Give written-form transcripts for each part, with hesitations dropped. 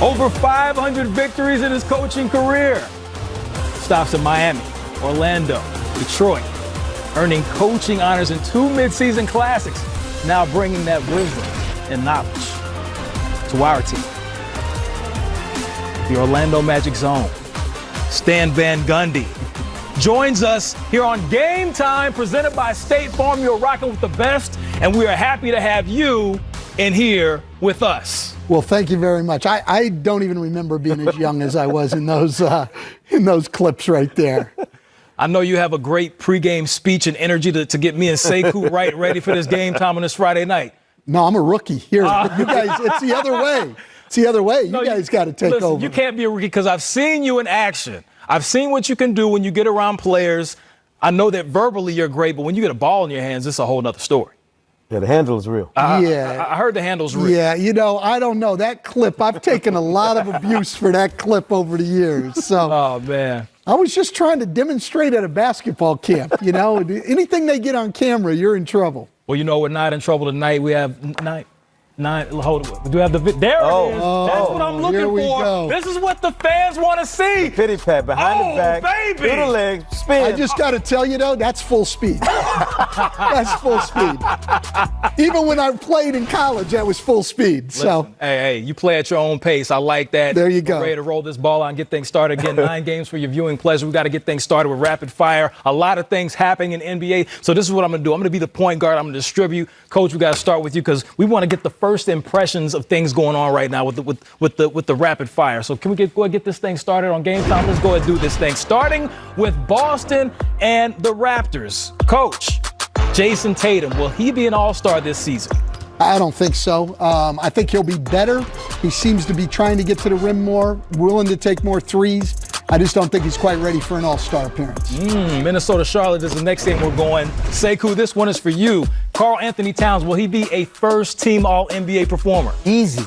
Over 500 victories in his coaching career. Stops in Miami, Orlando, Detroit, earning coaching honors in 2 midseason classics, now bringing that wisdom and knowledge to our team. The Orlando Magic Zone. Stan Van Gundy joins us here on Game Time, presented by State Farm. You're rocking with the best, and we are happy to have you in here with us. Well, thank you very much. I don't even remember being as young as I was in those clips right there. I know you have a great pregame speech and energy to get me and Sekou ready for this game time on this Friday night. No, I'm a rookie. Here, you guys, it's the other way. It's the other way. You guys got to take over. You can't be a rookie because I've seen you in action. I've seen what you can do when you get around players. I know that verbally you're great, but when you get a ball in your hands, it's a whole nother story. Yeah, the handle is real. I heard the handle's real. Yeah, I don't know. That clip, I've taken a lot of abuse for that clip over the years. So, oh, man. I was just trying to demonstrate at a basketball camp, Anything they get on camera, you're in trouble. Well, we're not in trouble tonight. We have hold on. We do have the there it is. That's what I'm looking for. Go. This is what the fans want to see. Pity pat behind the back. Baby. Through the legs, spin. I just got to tell you, though, that's full speed. That's full speed. Even when I played in college, that was full speed. Listen, hey, you play at your own pace. I like that. There you go. We're ready to roll this ball out and get things started. Again, 9 games for your viewing pleasure. We got to get things started with rapid fire. A lot of things happening in NBA. So this is what I'm going to do. I'm going to be the point guard. I'm going to distribute. Coach, we got to start with you because we want to get the first impressions of things going on right now with the rapid fire. So can we go ahead and get this thing started on Game Time? Let's go ahead and do this thing. Starting with Boston and the Raptors. Coach, Jason Tatum, will he be an all-star this season? I don't think so. I think he'll be better. He seems to be trying to get to the rim more, willing to take more threes. I just don't think he's quite ready for an all-star appearance. Minnesota-Charlotte is the next game we're going. Sekou, this one is for you. Karl Anthony Towns, will he be a first-team All-NBA performer? Easy.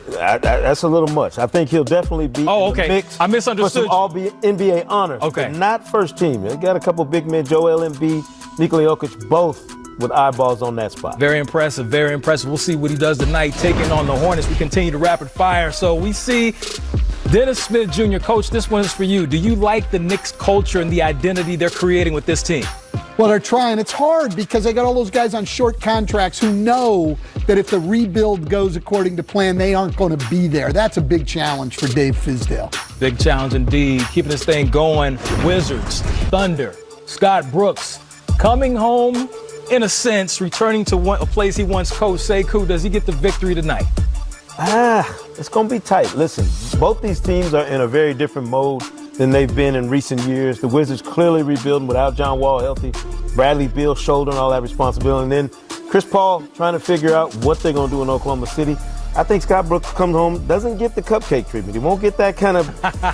That's a little much. I think he'll definitely be in the mix. I misunderstood. For some All-NBA honors. Okay. But not first team. They got a couple big men, Joel Embiid, Nikola Jokic, both with eyeballs on that spot. Very impressive, very impressive. We'll see what he does tonight, taking on the Hornets. We continue to rapid fire. So we see Dennis Smith Jr. Coach, this one is for you. Do you like the Knicks culture and the identity they're creating with this team? Well, they're trying. It's hard because they got all those guys on short contracts who know that if the rebuild goes according to plan, they aren't going to be there. That's a big challenge for Dave Fizdale. Big challenge indeed. Keeping this thing going. Wizards, Thunder, Scott Brooks coming home, in a sense, returning to a place he once coached. Sekou, does he get the victory tonight? It's going to be tight. Listen, both these teams are in a very different mode than they've been in recent years. The Wizards clearly rebuilding without John Wall healthy, Bradley Beal shouldering all that responsibility, and then Chris Paul trying to figure out what they're going to do in Oklahoma City. I think Scott Brooks comes home, doesn't get the cupcake treatment. He won't get that kind of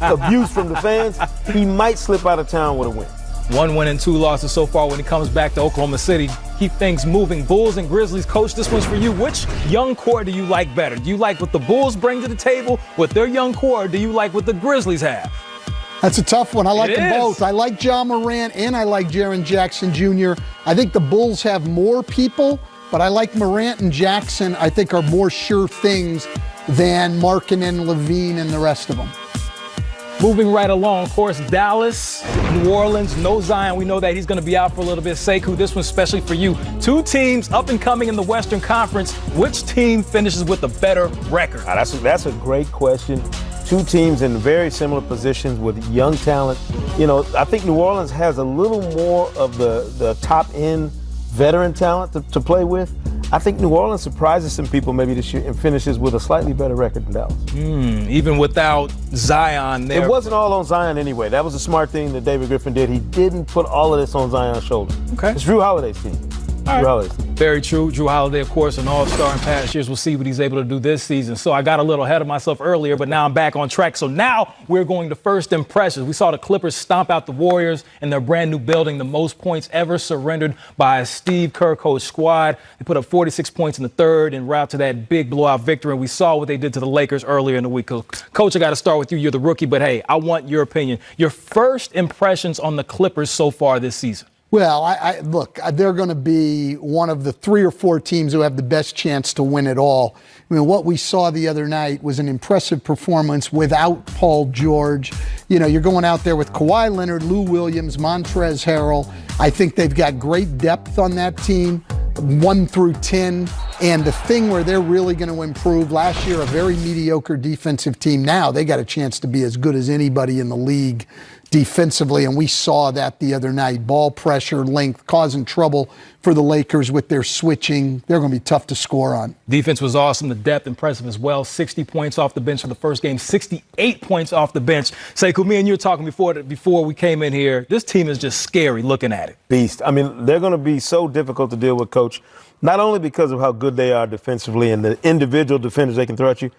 abuse from the fans. He might slip out of town with a win. 1 win and 2 losses so far when he comes back to Oklahoma City. Keep things moving. Bulls and Grizzlies. Coach, this one's for you. Which young core do you like better? Do you like what the Bulls bring to the table with their young core, or do you like what the Grizzlies have? That's a tough one. I like them both. I like Ja Morant and I like Jaren Jackson Jr. I think the Bulls have more people, but I like Morant and Jackson, I think, are more sure things than Markkanen, Levine, and the rest of them. Moving right along, of course, Dallas, New Orleans, no Zion. We know that he's going to be out for a little bit. Sekou, this one's especially for you. 2 teams up and coming in the Western Conference. Which team finishes with a better record? That's a great question. 2 teams in very similar positions with young talent. I think New Orleans has a little more of the top-end veteran talent to play with. I think New Orleans surprises some people maybe this year and finishes with a slightly better record than Dallas. Even without Zion there. It wasn't all on Zion anyway. That was a smart thing that David Griffin did. He didn't put all of this on Zion's shoulders. Okay. It's Drew Holiday's team. All right. Very true. Drew Holiday, of course, an all-star in past years. We'll see what he's able to do this season. So I got a little ahead of myself earlier, but now I'm back on track. So now we're going to first impressions. We saw the Clippers stomp out the Warriors in their brand new building, the most points ever surrendered by a Steve Kerr coach squad. They put up 46 points in the third en route to that big blowout victory. And we saw what they did to the Lakers earlier in the week. Coach, I got to start with you. You're the rookie, but hey, I want your opinion. Your first impressions on the Clippers so far this season. Well, look, they're going to be one of the 3 or 4 teams who have the best chance to win it all. I mean, what we saw the other night was an impressive performance without Paul George. You know, you're going out there with Kawhi Leonard, Lou Williams, Montrezl Harrell. I think they've got great depth on that team, 1 through 10. And the thing where they're really going to improve, last year a very mediocre defensive team. Now they got a chance to be as good as anybody in the league defensively, and we saw that the other night. Ball pressure, length, causing trouble for the Lakers with their switching. They're going to be tough to score on. Defense was awesome. The depth impressive as well. 60 points off the bench for the first game. 68 points off the bench. Sekou, me and you were talking before we came in here. This team is just scary looking at it. Beast. I mean, they're going to be so difficult to deal with, Coach, not only because of how good they are defensively and the individual defenders they can throw at you,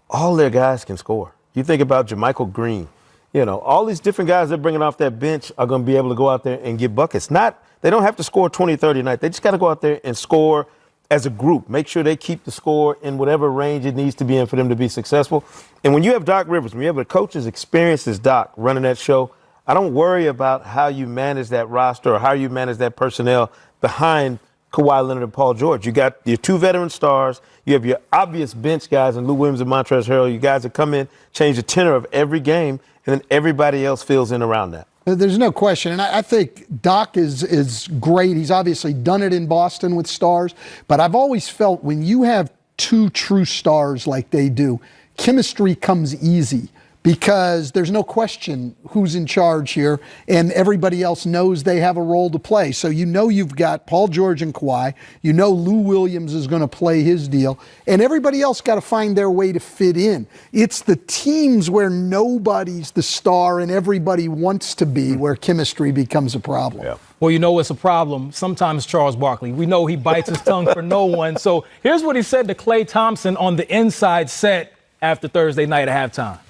all their guys can score. You think about JaMychal Green. You know, all these different guys they're bringing off that bench are going to be able to go out there and get buckets. They don't have to score 20, 30 a night. They just got to go out there and score as a group. Make sure they keep the score in whatever range it needs to be in for them to be successful. And when you have Doc Rivers, when you have a coach as experienced as Doc running that show, I don't worry about how you manage that roster or how you manage that personnel behind Kawhi Leonard and Paul George. You got your 2 veteran stars. You have your obvious bench guys and Lou Williams and Montrezl Harrell. You guys that come in, change the tenor of every game, and then everybody else fills in around that. There's no question. And I think Doc is great. He's obviously done it in Boston with stars. But I've always felt when you have 2 true stars like they do, chemistry comes easy. Because there's no question who's in charge here, and everybody else knows they have a role to play. So you know you've got Paul George and Kawhi. You know Lou Williams is going to play his deal. And everybody else got to find their way to fit in. It's the teams where nobody's the star and everybody wants to be where chemistry becomes a problem. Yeah. Well, you know what's a problem? Sometimes Charles Barkley. We know he bites his tongue for no one. So here's what he said to Klay Thompson on the inside set after Thursday night at halftime.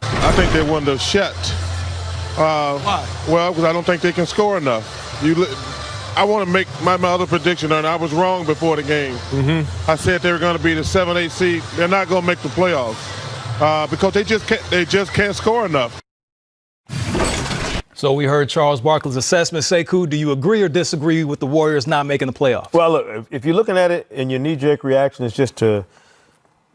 I think they won the shut. Why? Well, because I don't think they can score enough. I want to make my other prediction, and I was wrong before the game. I said they were going to be the 7-8 seed. They're not going to make the playoffs because they just can't score enough. So we heard Charles Barkley's assessment. Sekou, do you agree or disagree with the Warriors not making the playoffs? Well, look, if you're looking at it and your knee-jerk reaction is just to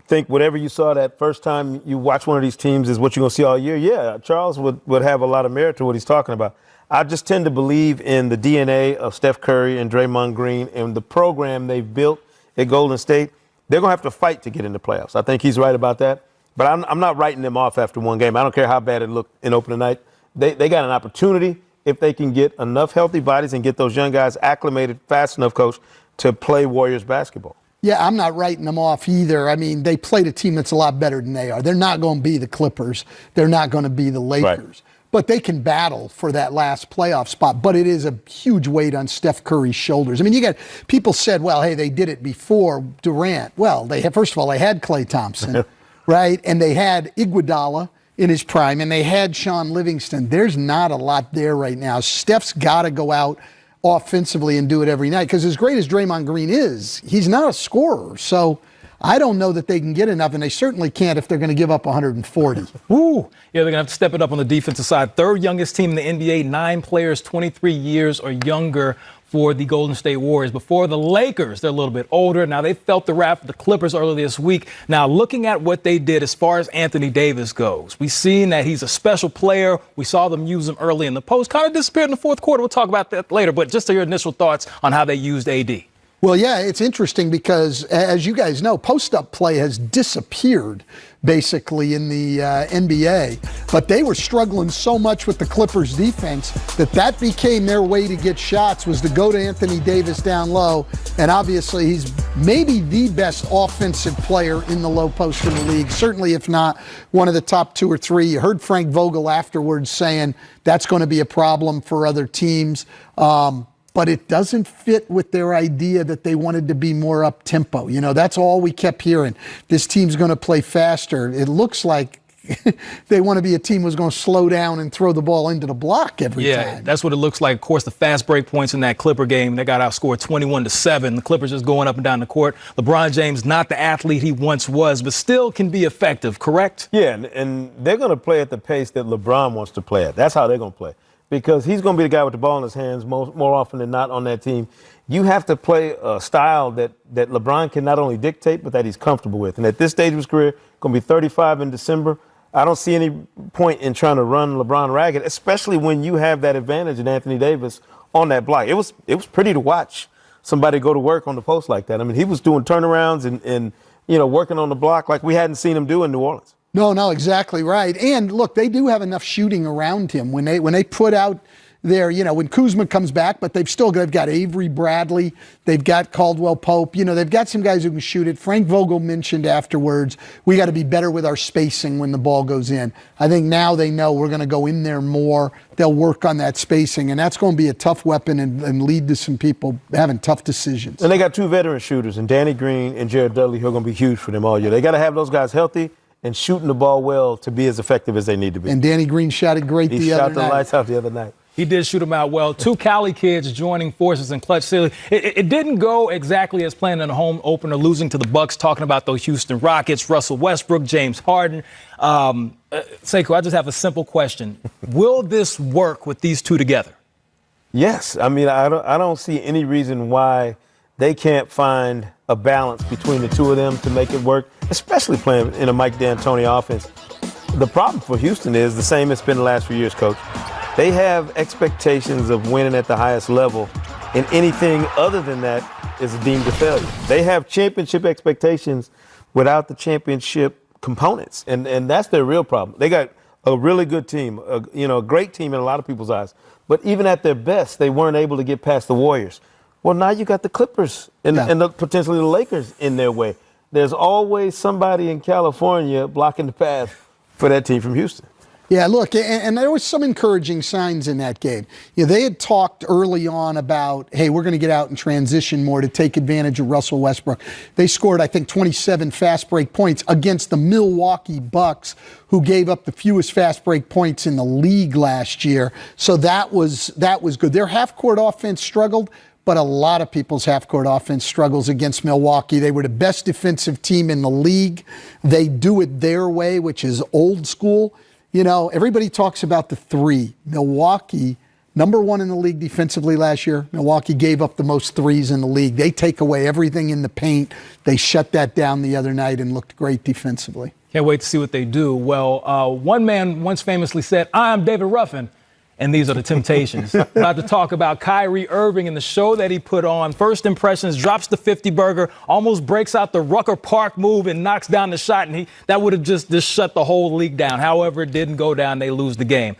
think whatever you saw that first time you watch one of these teams is what you're going to see all year, yeah, Charles would have a lot of merit to what he's talking about. I just tend to believe in the DNA of Steph Curry and Draymond Green and the program they've built at Golden State. They're going to have to fight to get into playoffs. I think he's right about that. But I'm not writing them off after one game. I don't care how bad it looked in opening night. They got an opportunity if they can get enough healthy bodies and get those young guys acclimated fast enough, Coach, to play Warriors basketball. Yeah, I'm not writing them off either. I mean, they played a team that's a lot better than they are. They're not going to be the Clippers. They're not going to be the Lakers. Right. But they can battle for that last playoff spot. But it is a huge weight on Steph Curry's shoulders. I mean, you got people said, well, hey, they did it before Durant. Well, first of all, they had Klay Thompson, right? And they had Iguodala in his prime, and they had Sean Livingston. There's not a lot there right now. Steph's got to go out offensively and do it every night, because as great as Draymond Green is, he's not a scorer. So I don't know that they can get enough, and they certainly can't if they're going to give up 140. Woo! Yeah, they're going to have to step it up on the defensive side. 3rd youngest team in the NBA, 9 players, 23 years or younger for the Golden State Warriors. Before the Lakers, they're a little bit older. Now, they felt the wrath of the Clippers earlier this week. Now, looking at what they did as far as Anthony Davis goes, we've seen that he's a special player. We saw them use him early in the post. Kind of disappeared in the 4th quarter. We'll talk about that later. But just your initial thoughts on how they used AD. Well, yeah, it's interesting because, as you guys know, post-up play has disappeared, basically, in the NBA. But they were struggling so much with the Clippers' defense that became their way to get shots, was to go to Anthony Davis down low. And obviously, he's maybe the best offensive player in the low post in the league, certainly if not one of the top 2 or 3. You heard Frank Vogel afterwards saying that's going to be a problem for other teams. But it doesn't fit with their idea that they wanted to be more up-tempo. You know, that's all we kept hearing. This team's going to play faster. It looks like they want to be a team who's going to slow down and throw the ball into the block every time. Yeah, that's what it looks like. Of course, the fast break points in that Clipper game, they got outscored 21-7. The Clippers just going up and down the court. LeBron James, not the athlete he once was, but still can be effective, correct? Yeah, and they're going to play at the pace that LeBron wants to play at. That's how they're going to play. because he's going to be the guy with the ball in his hands more often than not on that team. You have to play a style that LeBron can not only dictate, but that he's comfortable with. And at this stage of his career, going to be 35 in December, I don't see any point in trying to run LeBron ragged, especially when you have that advantage in Anthony Davis on that block. It was pretty to watch somebody go to work on the post like that. I mean, he was doing turnarounds and working on the block like we hadn't seen him do in New Orleans. No, exactly right. And look, they do have enough shooting around him when they put out there, when Kuzma comes back, but they've got Avery Bradley, they've got Caldwell Pope, they've got some guys who can shoot it. Frank Vogel mentioned afterwards, we got to be better with our spacing when the ball goes in. I think now they know we're going to go in there more. They'll work on that spacing, and that's going to be a tough weapon and lead to some people having tough decisions. And they got two veteran shooters, and Danny Green and Jared Dudley, who are going to be huge for them all year. They got to have those guys healthy and shooting the ball well to be as effective as they need to be. And Danny Green shot it great the other night. He shot the lights out the other night. He did shoot them out well. Two Cali kids joining forces in Clutch City. It didn't go exactly as planned in the home opener, losing to the Bucks, talking about those Houston Rockets, Russell Westbrook, James Harden. Sekou, I just have a simple question. Will this work with these two together? Yes. I mean, I don't see any reason why they can't find a balance between the two of them to make it work, especially playing in a Mike D'Antoni offense. The problem for Houston is the same it's been the last few years, Coach. They have expectations of winning at the highest level, and anything other than that is deemed a failure. They have championship expectations without the championship components, and that's their real problem. They got a really good team, a great team in a lot of people's eyes, but even at their best, they weren't able to get past the Warriors. Well, now you got the Clippers and potentially the Lakers in their way. There's always somebody in California blocking the path for that team from Houston. Yeah, look, and there was some encouraging signs in that game. They had talked early on about, hey, we're going to get out and transition more to take advantage of Russell Westbrook. They scored, I think, 27 fast break points against the Milwaukee Bucks, who gave up the fewest fast break points in the league last year. So that was good. Their half-court offense struggled, but a lot of people's half-court offense struggles against Milwaukee. They were the best defensive team in the league. They do it their way, which is old school. Everybody talks about the three. Milwaukee, number one in the league defensively last year. Milwaukee gave up the most threes in the league. They take away everything in the paint. They shut that down the other night and looked great defensively. Can't wait to see what they do. Well, one man once famously said, I'm David Ruffin, and these are the Temptations. About to talk about Kyrie Irving and the show that he put on. First impressions, drops the 50-burger, almost breaks out the Rucker Park move and knocks down the shot, and that would have just shut the whole league down. However, it didn't go down. They lose the game.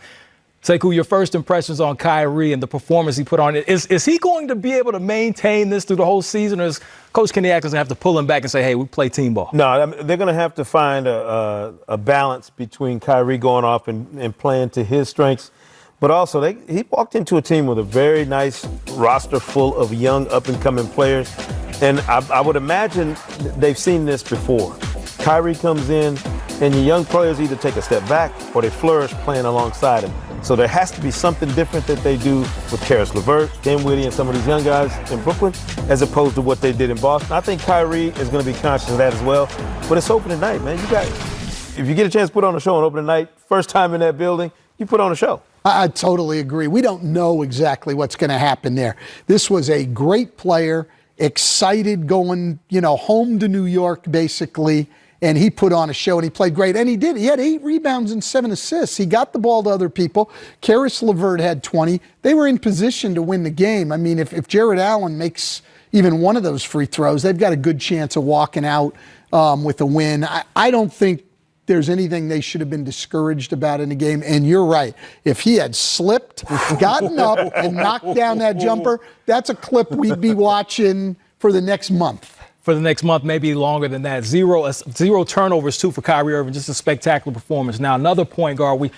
Sekou, your first impressions on Kyrie and the performance he put on. Is he going to be able to maintain this through the whole season, or is Coach Kenny Atkinson going to have to pull him back and say, hey, we play team ball? No, they're going to have to find a balance between Kyrie going off and playing to his strengths. But also, he walked into a team with a very nice roster full of young, up-and-coming players. And I would imagine they've seen this before. Kyrie comes in, and the young players either take a step back or they flourish playing alongside him. So there has to be something different that they do with Karis LeVert, Dinwiddie, and some of these young guys in Brooklyn, as opposed to what they did in Boston. I think Kyrie is going to be conscious of that as well. But it's opening night, man. If you get a chance to put on a show on opening night, first time in that building, you put on a show. I totally agree. We don't know exactly what's going to happen there. This was a great player, excited going, home to New York, basically, and he put on a show, and he played great. And he did. He had 8 rebounds and 7 assists. He got the ball to other people. Karis LeVert had 20. They were in position to win the game. I mean, if Jared Allen makes even one of those free throws, they've got a good chance of walking out with a win. I don't think there's anything they should have been discouraged about in the game. And you're right. If he had slipped, gotten up, and knocked down that jumper, that's a clip we'd be watching for the next month. For the next month, maybe longer than that. Zero turnovers, too, for Kyrie Irving. Just a spectacular performance. Now, another point guard. We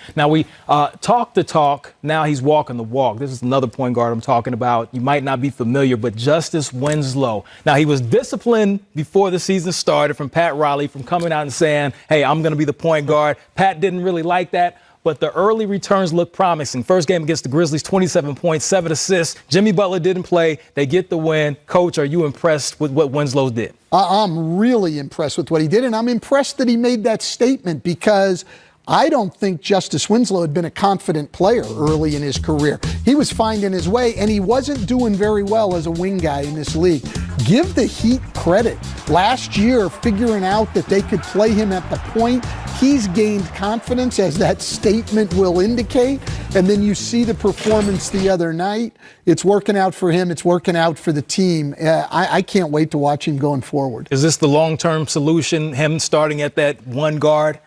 talk the talk. Now he's walking the walk. This is another point guard I'm talking about. You might not be familiar, but Justice Winslow. Now, he was disciplined before the season started from Pat Riley from coming out and saying, hey, I'm going to be the point guard. Pat didn't really like that. But the early returns look promising. First game against the Grizzlies, 27 points, 7 assists. Jimmy Butler didn't play. They get the win. Coach, are you impressed with what Winslow did? I'm really impressed with what he did, and I'm impressed that he made that statement because I don't think Justice Winslow had been a confident player early in his career. He was finding his way, and he wasn't doing very well as a wing guy in this league. Give the Heat credit. Last year, figuring out that they could play him at the point, he's gained confidence, as that statement will indicate. And then you see the performance the other night. It's working out for him. It's working out for the team. I can't wait to watch him going forward. Is this the long-term solution, him starting at that one guard?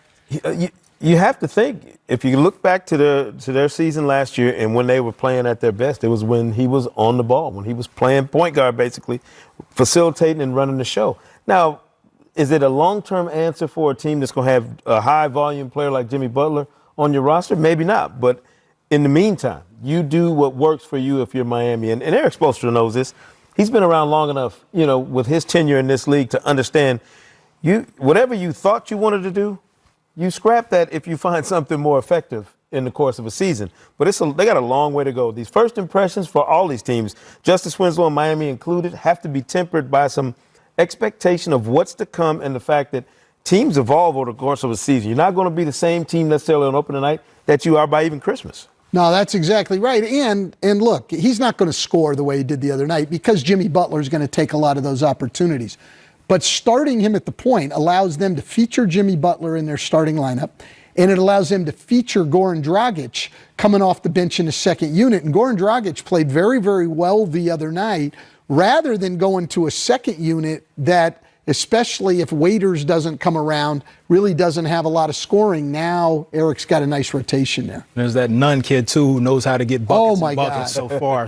You have to think, if you look back to their season last year and when they were playing at their best, it was when he was on the ball, when he was playing point guard, basically, facilitating and running the show. Now, is it a long-term answer for a team that's going to have a high-volume player like Jimmy Butler on your roster? Maybe not. But in the meantime, you do what works for you if you're Miami. And Eric Spoelstra knows this. He's been around long enough, with his tenure in this league to understand whatever you thought you wanted to do, you scrap that if you find something more effective in the course of a season. But they got a long way to go. These first impressions for all these teams, Justice Winslow and Miami included, have to be tempered by some expectation of what's to come and the fact that teams evolve over the course of a season. You're not going to be the same team necessarily on opening night that you are by even Christmas. No, that's exactly right. And look, he's not going to score the way he did the other night because Jimmy Butler is going to take a lot of those opportunities. But starting him at the point allows them to feature Jimmy Butler in their starting lineup, and it allows them to feature Goran Dragic coming off the bench in the second unit. And Goran Dragic played very, very well the other night, rather than going to a second unit that, especially if Waiters doesn't come around, really doesn't have a lot of scoring. Now Eric's got a nice rotation there. There's that Nunn kid, too, who knows how to get buckets and buckets so far.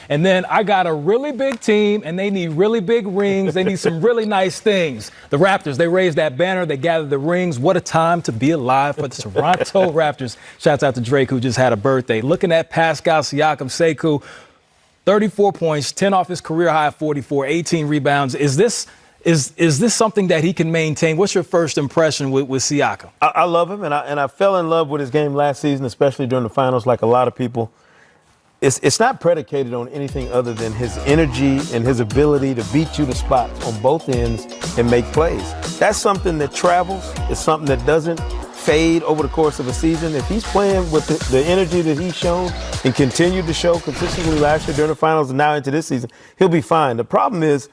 And then I got a really big team, and they need really big rings. They need some really nice things. The Raptors, they raised that banner. They gathered the rings. What a time to be alive for the Toronto Raptors. Shouts out to Drake, who just had a birthday. Looking at Pascal Siakam, Sekou, 34 points, 10 off his career high of 44, 18 rebounds. Is this something that he can maintain? What's your first impression with Siakam? I love him, and I fell in love with his game last season, especially during the finals, like a lot of people. It's not predicated on anything other than his energy and his ability to beat you to spots on both ends and make plays. That's something that travels. It's something that doesn't fade over the course of a season. If he's playing with the energy that he's shown and continued to show consistently last year during the finals and now into this season, he'll be fine. The problem is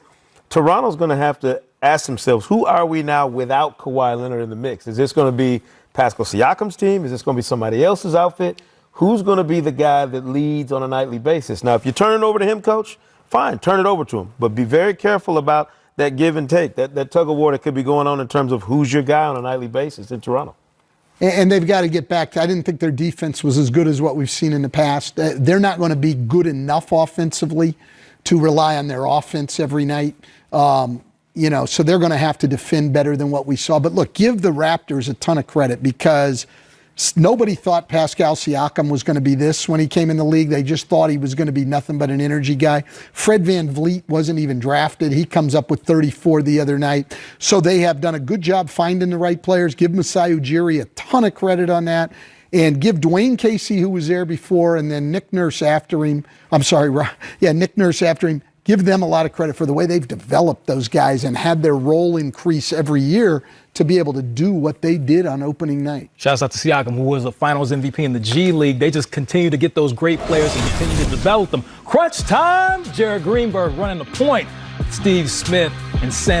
Toronto's going to have to ask themselves, who are we now without Kawhi Leonard in the mix? Is this going to be Pascal Siakam's team? Is this going to be somebody else's outfit? Who's going to be the guy that leads on a nightly basis? Now, if you turn it over to him, Coach, fine, turn it over to him. But be very careful about that give and take, that tug of war that could be going on in terms of who's your guy on a nightly basis in Toronto. And they've got to get back. I didn't think their defense was as good as what we've seen in the past. They're not going to be good enough offensively to rely on their offense every night. So they're going to have to defend better than what we saw. But look, give the Raptors a ton of credit because nobody thought Pascal Siakam was going to be this when he came in the league. They just thought he was going to be nothing but an energy guy. Fred VanVleet wasn't even drafted. He comes up with 34 the other night. So they have done a good job finding the right players. Give Masai Ujiri a ton of credit on that. And give Dwayne Casey, who was there before, and then Nick Nurse after him. Nick Nurse after him. Give them a lot of credit for the way they've developed those guys and had their role increase every year to be able to do what they did on opening night. Shouts out to Siakam, who was a finals MVP in the G League. They just continue to get those great players and continue to develop them. Crunch time! Jared Greenberg running the point. Steve Smith and Sam